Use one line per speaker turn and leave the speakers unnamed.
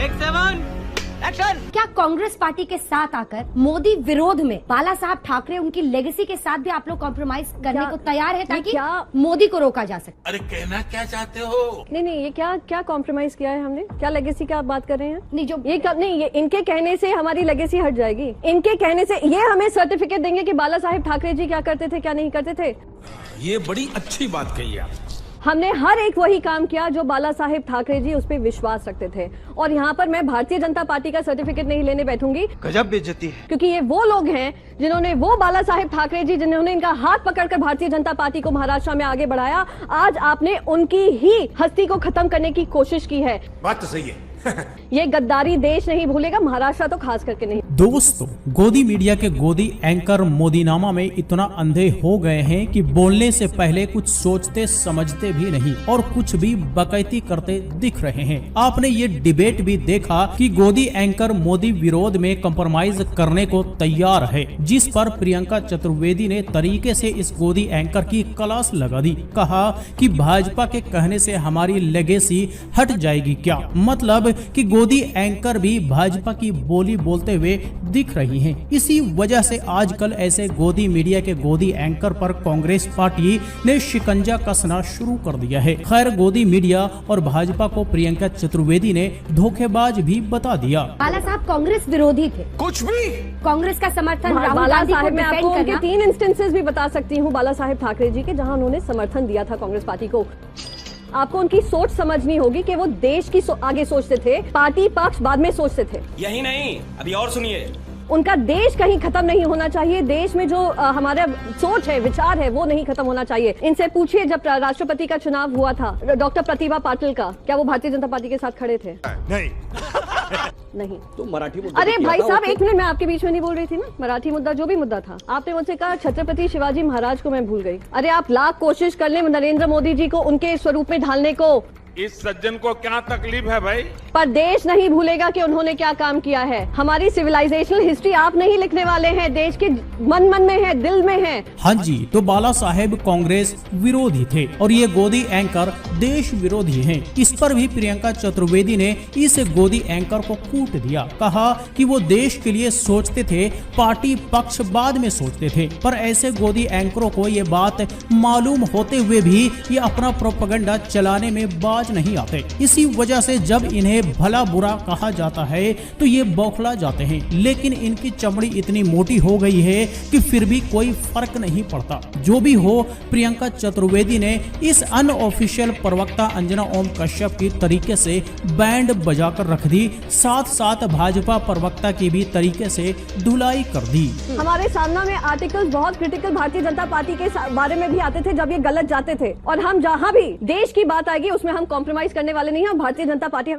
Action.
क्या Congress party के साथ आकर मोदी विरोध में बाला साहब ठाकरे उनकी लेगेसी के साथ भी आप लोग कॉम्प्रोमाइज करने को तैयार है ताकि मोदी को रोका जा सके?
अरे कहना क्या चाहते हो?
नहीं, ये क्या कॉम्प्रोमाइज किया है हमने? क्या लेगेसी का आप बात कर रहे हैं?
नहीं, जो
ये इनके कहने से हमारी लेगेसी हट जाएगी। इनके कहने से ये हमें सर्टिफिकेट देंगे कि बाला साहेब ठाकरे जी क्या करते थे, क्या नहीं करते थे।
ये बड़ी अच्छी बात कही आप।
हमने हर एक वही काम किया जो बाला साहेब ठाकरे जी उस पर विश्वास रखते थे। और यहाँ पर मैं भारतीय जनता पार्टी का सर्टिफिकेट नहीं लेने बैठूंगी।
गजब बेइज्जती है।
क्योंकि ये वो लोग हैं जिन्होंने, वो बाला साहेब ठाकरे जी जिन्होंने इनका हाथ पकड़कर भारतीय जनता पार्टी को महाराष्ट्र में आगे बढ़ाया। आज आपने उनकी ही हस्ती को खत्म करने की कोशिश की है।
बात तो सही है।
ये गद्दारी देश नहीं भूलेगा, महाराष्ट्र तो खास करके नहीं।
दोस्तों, गोदी मीडिया के गोदी एंकर मोदीनामा में इतना अंधे हो गए हैं कि बोलने से पहले कुछ सोचते समझते भी नहीं और कुछ भी बकैती करते दिख रहे हैं। आपने ये डिबेट भी देखा कि गोदी एंकर मोदी विरोध में कंप्रोमाइज करने को तैयार है, जिस पर प्रियंका चतुर्वेदी ने तरीके से इस गोदी एंकर की क्लास लगा दी। कहा कि भाजपा के कहने से हमारी लेगेसी हट जाएगी क्या? मतलब कि गोदी एंकर भी भाजपा की बोली बोलते हुए दिख रही हैं। इसी वजह से आजकल ऐसे गोदी मीडिया के गोदी एंकर पर कांग्रेस पार्टी ने शिकंजा कसना शुरू कर दिया है। खैर, गोदी मीडिया और भाजपा को प्रियंका चतुर्वेदी ने धोखेबाज भी बता दिया।
बाला साहब कांग्रेस विरोधी थे,
कुछ भी
कांग्रेस का समर्थन राहुल
बाला
गांधी को
साहेब, मैं आपको
डिफेंड
उनके
करना।
3 इंस्टेंसेस भी बता सकती हूँ बाला साहेब ठाकरे जी के, जहाँ उन्होंने समर्थन दिया था कांग्रेस पार्टी को। आपको उनकी सोच समझनी होगी कि वो देश की आगे सोचते थे, पार्टी पक्ष बाद में सोचते थे।
यही नहीं, अभी और सुनिए।
उनका देश कहीं खत्म नहीं होना चाहिए। देश में जो हमारा सोच है, विचार है, वो नहीं खत्म होना चाहिए। इनसे पूछिए, जब राष्ट्रपति का चुनाव हुआ था डॉक्टर प्रतिभा पाटिल का, क्या वो भारतीय जनता पार्टी के साथ खड़े थे? नहीं।
तो मराठी मुद्दा
अरे भाई साहब, एक मिनट, मैं आपके बीच में नहीं बोल रही थी ना। मराठी मुद्दा जो भी मुद्दा था, आपने मुझसे कहा छत्रपति शिवाजी महाराज को मैं भूल गई। अरे आप लाख कोशिश कर लें नरेंद्र मोदी जी को उनके स्वरूप में ढालने को।
इस सज्जन को क्या तकलीफ है भाई?
पर देश नहीं भूलेगा कि उन्होंने क्या काम किया है। हमारी सिविलाइजेशनल हिस्ट्री आप नहीं लिखने वाले हैं, देश के मन मन में है, दिल में है।
हाँ जी, तो बाला साहेब कांग्रेस विरोधी थे और ये गोदी एंकर देश विरोधी हैं। इस पर भी प्रियंका चतुर्वेदी ने इस गोदी एंकर को कूट दिया। कहा कि वो देश के लिए सोचते थे, पार्टी पक्ष बाद में सोचते थे। पर ऐसे गोदी एंकरों को ये बात मालूम होते हुए भी ये अपना प्रोपेगेंडा चलाने में बाज नहीं आते। इसी वजह से जब इन्हें भला बुरा कहा जाता है तो ये बौखला जाते हैं। लेकिन इनकी चमड़ी इतनी मोटी हो गई है कि फिर भी कोई फर्क नहीं पड़ता। जो भी हो, प्रियंका चतुर्वेदी ने इस अनऑफिशियल प्रवक्ता अंजना ओम कश्यप की तरीके से बैंड बजाकर रख दी। साथ साथ भाजपा प्रवक्ता की भी तरीके से धुलाई कर दी।
हमारे सामने में आर्टिकल्स बहुत क्रिटिकल भारतीय जनता पार्टी के बारे में भी आते थे जब ये गलत जाते थे। और हम जहाँ भी देश की बात आएगी उसमें हम कॉम्प्रोमाइज करने वाले नहीं हैं। भारतीय जनता पार्टी